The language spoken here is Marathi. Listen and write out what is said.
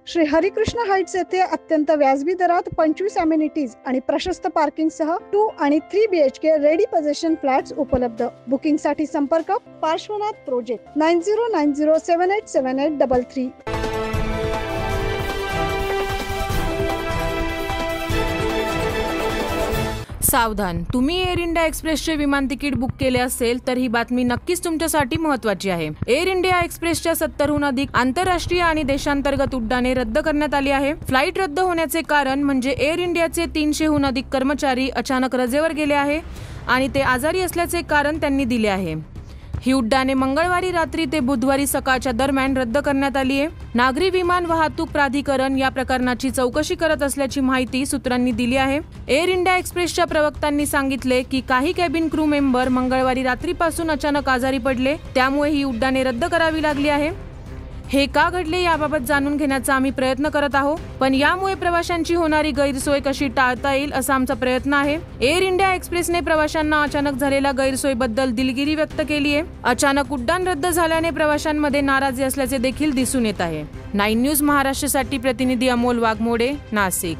श्री हरिकृष्ण हाइट्स येथे अत्यंत व्याजबी दरात 25 अमेनिटीज आणि प्रशस्त पार्किंग सह 2 आणि 3 BHK रेडी पोझिशन फ्लॅट्स उपलब्ध। बुकिंग साठी संपर्क पार्श्वनाथ प्रोजेक्ट 9090787833। सावधान, तुम्ही एअर इंडिया एक्सप्रेसचे विमान तिकीट बुक केले असेल तर ही बातमी नक्कीच तुमच्यासाठी महत्त्वाची आहे। एअर इंडिया एक्सप्रेसच्या 70हून अधिक आंतरराष्ट्रीय आणि देशांतर्गत उड्डाणे रद्द करण्यात आली आहे। फ्लाइट रद्द होण्याचे कारण म्हणजे एअर इंडियाचे 300हून अधिक कर्मचारी अचानक रजेवर गेले आहे आणि ते आजारी असल्याचे कारण त्यांनी दिले आहे। ही उड्डाणे मंगळवारी रात्री ते बुधवारी सकाळच्या दरम्यान रद्द करण्यात आली आहे। नागरी विमान वाहतूक प्राधिकरण या प्रकरणाची चौकशी करत असल्याची माहिती सूत्रांनी दिली आहे। एअर इंडिया एक्सप्रेसच्या प्रवक्त्यांनी सांगितले की काही कॅबिन क्रू मेंबर मंगळवारी रात्रीपासून अचानक आजारी पडले, त्यामुळे ही उड्डाणे रद्द करावी लागली आहे। हे का घडले याबाबत जाणून घेण्याचा आम्ही प्रयत्न करत आहोत, पण यामुळे प्रवाशांची होणारी गैरसोय कशी टाळता येईल असा आमचा प्रयत्न आहे। एअर इंडिया एक्सप्रेसने प्रवाशांना अचानक झालेल्या गैरसोयीबद्दल दिलगिरी व्यक्त केली आहे। अचानक उड्डाण रद्द झाल्याने प्रवाशांमध्ये नाराजी असल्याचे देखील दिसून येत आहे। 9 न्यूज महाराष्ट्रासाठी प्रतिनिधी अमोल वाघमोडे, नाशिक।